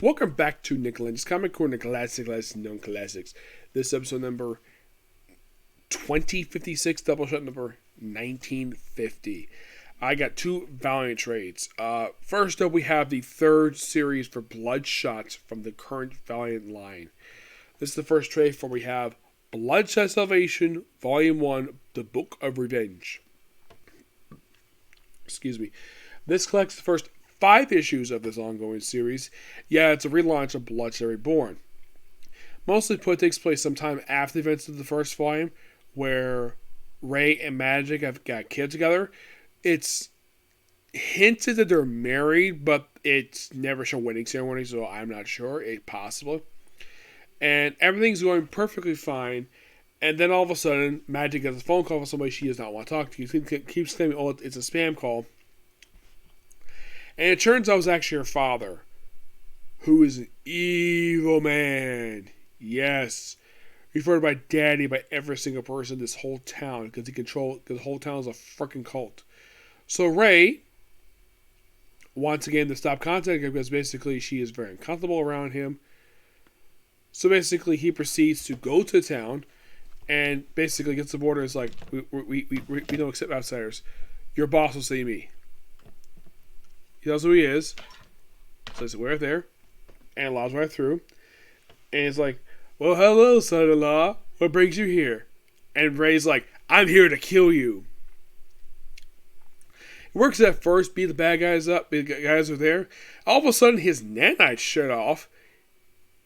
Welcome back to Nick Lenz, Comic Corner Classic, Less Known Classics. This episode number 2056, Doubleshot number 1950. I got two Valiant trades. First up, we have the third series for Bloodshot from the current Valiant line. This is the first trade for we have Bloodshot Salvation, Volume 1, The Book of Revenge. Excuse me. This collects the first 5 issues of this ongoing series. Yeah, it's a relaunch of Bloodshot Reborn. Mostly takes place sometime after the events of the first volume, where Ray and Magic have got kids together. It's hinted that they're married, but it's never shown wedding ceremony, so I'm not sure. It's possible. And everything's going perfectly fine. And then all of a sudden, Magic gets a phone call from somebody she does not want to talk to. She keeps claiming, oh, it's a spam call. And it turns out it was actually her father, who is an evil man. Yes. Referred by Daddy by every single person in this whole town, because the whole town is a freaking cult. So Ray wants again to stop contacting her because basically she is very uncomfortable around him. So basically he proceeds to go to town and basically gets the border. Is like, we don't accept outsiders. Your boss will see me. He knows who he is. So he's right there. And allows right through. And he's like, well, hello, son-in-law. What brings you here? And Ray's like, I'm here to kill you. He works at first, beat the bad guys up. The guys are there. All of a sudden, his nanites shut off.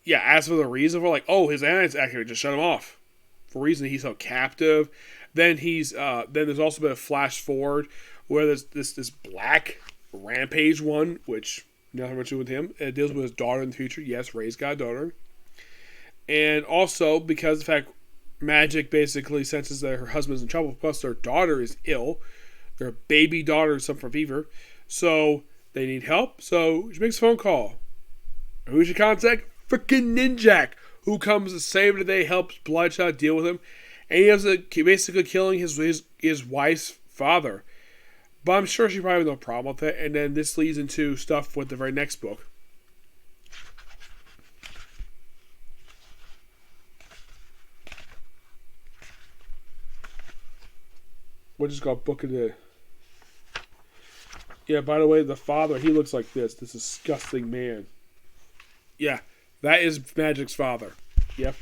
Yeah, as for the reason, we're like, oh, his nanites actually just shut him off. For a reason he's held captive. Then there's also been a flash forward where there's this black Rampage one, which nothing much to do with him. It deals with his daughter in the future. Yes, Ray's got a daughter. And also, because of the fact Magic basically senses that her husband's in trouble, plus their daughter is ill. Their baby daughter is suffering from fever. So, they need help. So, she makes a phone call. Who should contact? Freaking Ninjak, who comes to save the day, helps Bloodshot deal with him. And he ends up basically killing his wife's father. But I'm sure she probably has no problem with it. And then this leads into stuff with the very next book. Which is called Book of the... Yeah, by the way, the father, he looks like this. This disgusting man. Yeah, that is Magic's father. Yep.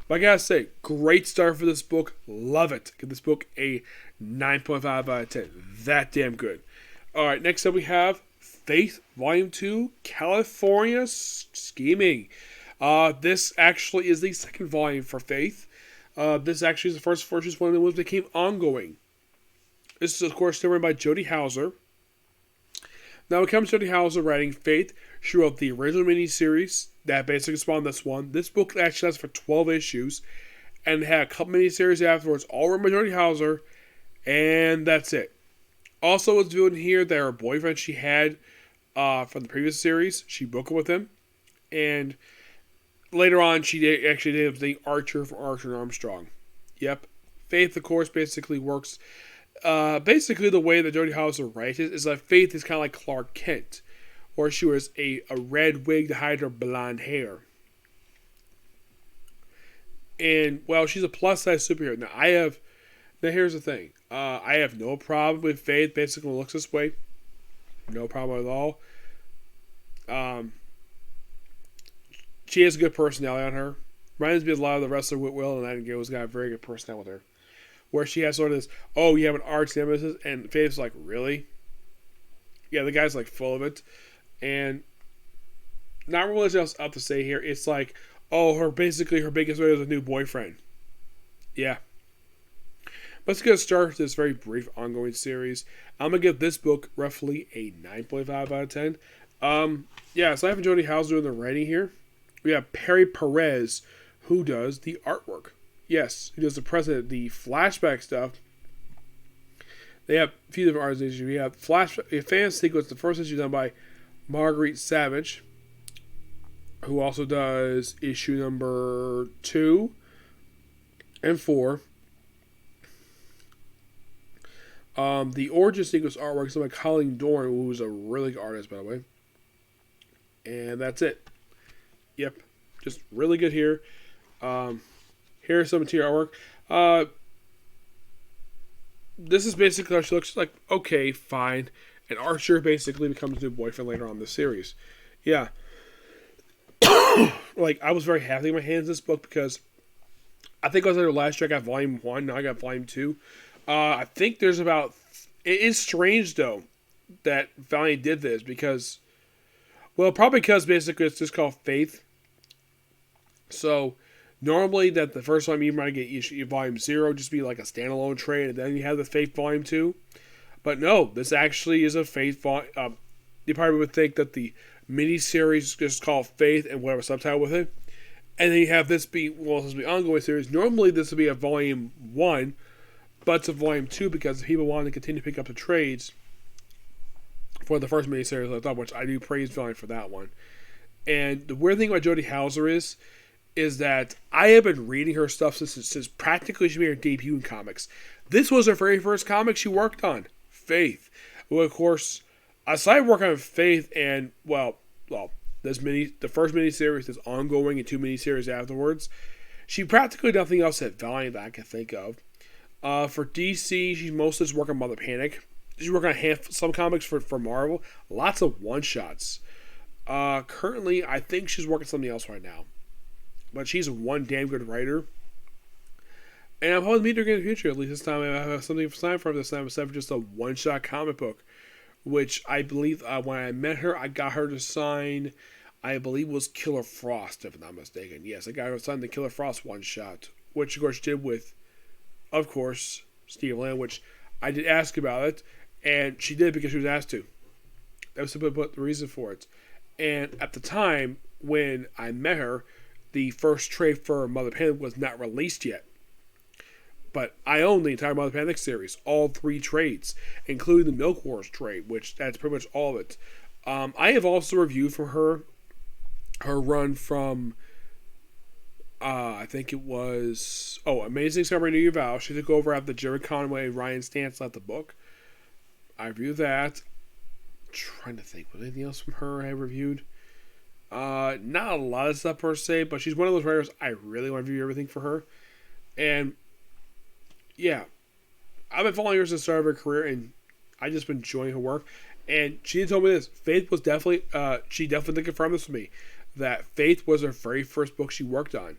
But I gotta say, great start for this book. Love it. Give this book a 9.5 out of 10. That damn good. Alright, next up we have Faith, Volume 2, California Scheming. This actually is the second volume for Faith. This actually is the first one of the ones that became ongoing. This is, of course, still written by Jody Houser. Now, when it comes to Jody Houser writing Faith, she wrote the original miniseries that basically spawned this one. This book actually lasts for 12 issues, and it had a couple miniseries afterwards, all written by Jody Houser, and that's it. Also, it's doing here that her boyfriend she had from the previous series, she broke up with him, and later on, she actually did the Archer for Archer and Armstrong. Yep. Faith, of course, basically works... basically, the way that Jody Houser writes it is that Faith is kind of like Clark Kent, where she wears a red wig to hide her blonde hair. And, well, she's a plus-size superhero. Now, here's the thing. I have no problem with Faith basically looks this way. No problem at all. She has a good personality on her. Reminds me of a lot of the wrestler Whitwell and Nightingale's got a very good personality with her. Where she has sort of this, oh, you have an arch nemesis, and Faith's like, really? Yeah, the guy's like full of it. And not really much else up to say here. It's like, oh, her biggest way is a new boyfriend. Yeah. Let's get started with this very brief ongoing series. I'm going to give this book roughly a 9.5 out of 10. Yeah, so I have Jody Houser doing the writing here. We have Perry Perez, who does the artwork. Yes, he does the present, the flashback stuff. They have a few different artists. We have a fan sequence, the first issue done by Marguerite Savage, who also does issue number 2 and 4. The origin sequence artwork is done by Colleen Dorn, who's a really good artist, by the way. And that's it. Yep, just really good here. Here's some material artwork. Uh, this is basically how she looks like. Okay, fine. And Archer basically becomes a new boyfriend later on in the series. Yeah, like I was very happy with my hands in this book because I think I was under last year. I got volume 1. Now I got volume 2. I think there's about. It is strange though that Valiant did this because, well, probably because basically it's just called Faith. So normally that the first time you might get issue volume 0 just be like a standalone trade, and then you have the Faith volume 2. But no, this actually is a Faith volume. You probably would think that the miniseries is just called Faith and whatever subtitle with it. And then you have this be, well, this will be ongoing series. Normally this would be a volume 1, but it's a volume 2 because people want to continue to pick up the trades for the first miniseries I thought, which I do praise Valiant for that one. And the weird thing about Jodie Hauser is that I have been reading her stuff since practically she made her debut in comics. This was her very first comic she worked on, Faith. Well, of course, aside working on Faith and, well, the first miniseries is ongoing and 2 miniseries afterwards, she practically nothing else at Valiant that I can think of. For DC, she's mostly just working on Mother Panic. She's working on some comics for Marvel. Lots of one-shots. Currently, I think she's working something else right now. But she's one damn good writer. And I'm hoping to meet her again in the future. At least this time I have something signed for her this time instead of just a one-shot comic book. Which I believe when I met her, I got her to sign, I believe it was Killer Frost, if I'm not mistaken. Yes, I got her to sign the Killer Frost one-shot. Which, of course, did with, of course, Steve Land, which I did ask about it. And she did because she was asked to. That was the reason for it. And at the time, when I met her, the first trade for Mother Panic was not released yet. But I own the entire Mother Panic series, all 3 trades, including the Milk Wars trade, which that's pretty much all of it. I have also reviewed for her run from, I think it was, Amazing Summer New Year Vow. She took over after Jerry Conway and Ryan Stantz left the book. I reviewed that. I'm trying to think, was anything else from her I reviewed? Not a lot of stuff per se, but she's one of those writers I really want to review everything for her. And yeah, I've been following her since the start of her career, and I just been enjoying her work. And she told me this: Faith was definitely, she definitely confirmed this with me, that Faith was her very first book she worked on,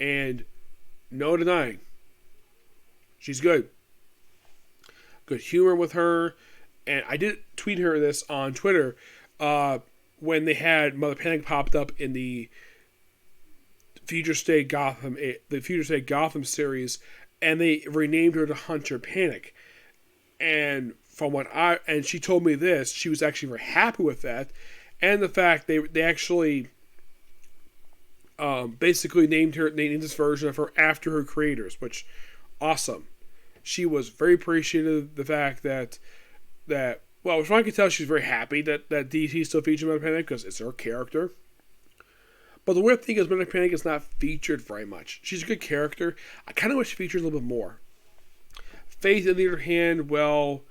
and no denying, she's good. Good humor with her, and I did tweet her this on Twitter when they had Mother Panic popped up in the Future State Gotham series. And they renamed her to Hunter Panic. And she told me this, she was actually very happy with that. And the fact they actually basically named this version of her after her creators, which awesome. She was very appreciative of the fact that well, as far as I can tell, she's very happy that DC still features Mother Panic because it's her character. But the weird thing is, Mother Panic is not featured very much. She's a good character. I kind of wish she featured a little bit more. Faith, on the other hand, well,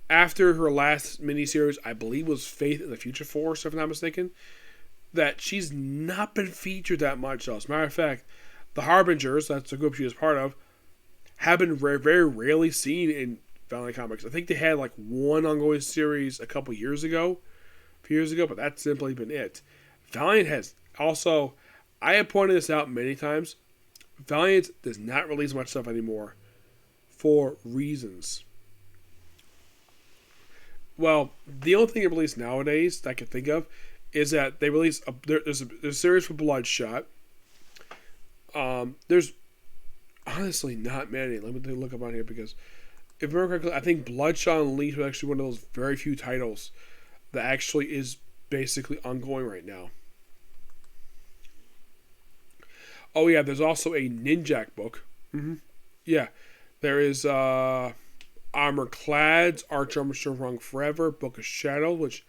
after her last miniseries, I believe was Faith in the Future Force, if I'm not mistaken, that she's not been featured that much. As a matter of fact, the Harbingers, that's the group she was part of, have been very, very rarely seen in Valiant Comics. I think they had like one ongoing series a few years ago, but that's simply been it. Valiant has also, I have pointed this out many times, Valiant does not release much stuff anymore for reasons. Well, the only thing they release nowadays that I can think of is that they release there's a series for Bloodshot. There's honestly not many. Let me look up on here because if I remember correctly, I think Bloodshot Unleashed was actually one of those very few titles that actually is basically ongoing right now. Oh yeah, there's also a Ninjak book. Mm-hmm. Yeah, there is Armor Clads, Arch Armor Strong Forever, Book of Shadow, which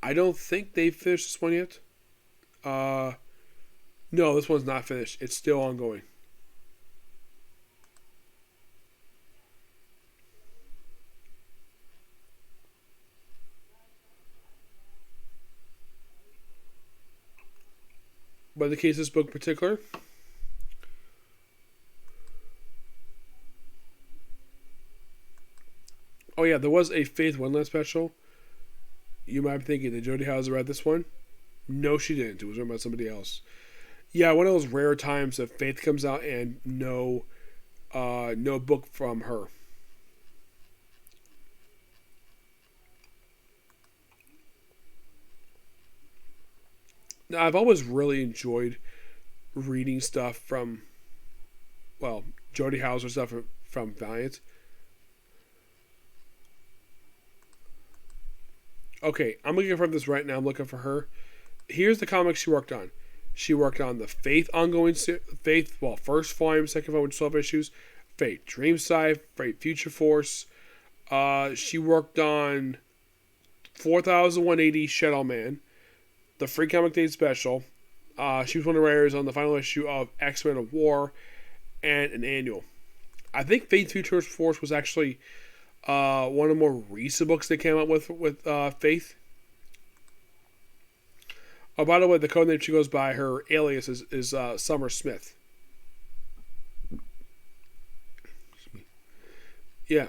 I don't think they finished this one yet. No, this one's not finished. It's still ongoing. But in the case of this book in particular, oh yeah, there was a Faith Wonderland special. You might be thinking, did Jody Hauser read this one? No, she didn't. It was written by somebody else. Yeah, one of those rare times that Faith comes out and no book from her. Now, I've always really enjoyed reading stuff from, well, Jody Hauser stuff from Valiant. Okay, I'm looking for this right now. I'm looking for her. Here's the comics she worked on. She worked on the Faith ongoing Faith, well, first volume, second volume, 12 issues, Faith Dreamside, Faith Future Force. She worked on 4180 Shadow Man, the Free Comic Day special. She was one of the writers on the final issue of X-Men of War and an annual. I think Faith Future Force was actually one of the more recent books they came out with Faith. Oh, by the way, the codename she goes by, her alias is Summer Smith. Yeah.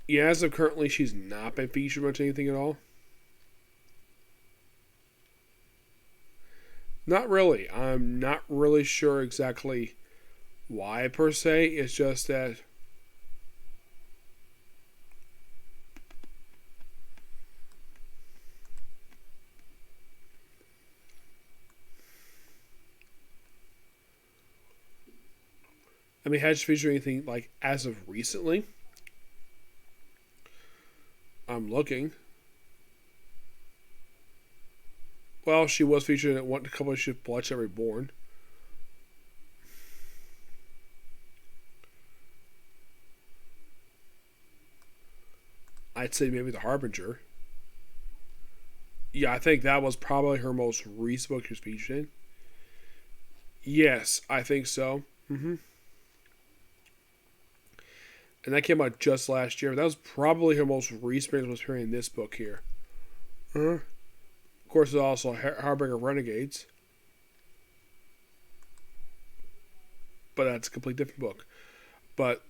Yeah, as of currently, she's not been featured much anything at all. Not really. I'm not really sure exactly why, per se. It's just that I mean, has she featured anything like as of recently? I'm looking. Well, she was featured in a couple of issues of Bloodshot Reborn. I'd say maybe The Harbinger. Yeah, I think that was probably her most recent book she was featured in. Yes, I think so. And that came out just last year. That was probably her most recent was appearing in this book here. Of course, there's also Harbinger Renegades. But that's a completely different book. But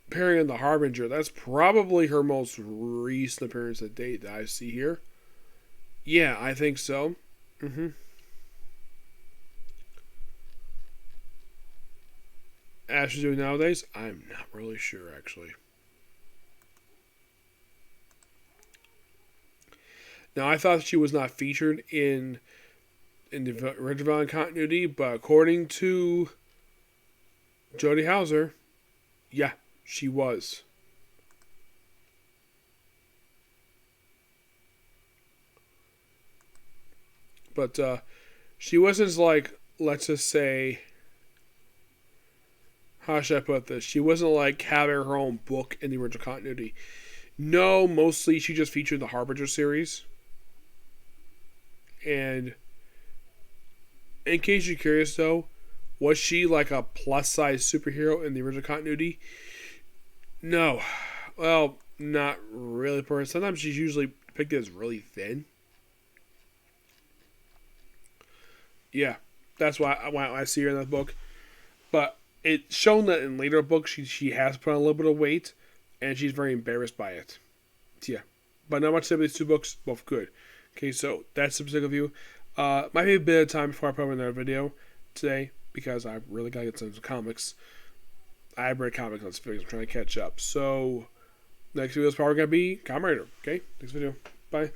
appearing in The Harbinger, that's probably her most recent appearance to date that I see here. Yeah, I think so. As she's doing nowadays, I'm not really sure, actually. Now, I thought she was not featured in the original continuity, but according to Jody Hauser, yeah, she was. But she wasn't like, let's just say, how should I put this? She wasn't like having her own book in the original continuity. No, mostly she just featured the Harbinger series. And in case you're curious though, was she like a plus size superhero in the original continuity? No. Well, not really. Sometimes she's usually depicted as really thin. Yeah, that's why I see her in that book. But it's shown that in later books she has put on a little bit of weight, and she's very embarrassed by it. Yeah, but not much to say about these two books, both good. Okay, so that's the particular view. Might be a bit of time before I put up another video today, because I really gotta get some comics. I read comics on this video, I'm trying to catch up. So, next video is probably gonna be Kamen Rider. Okay, next video. Bye.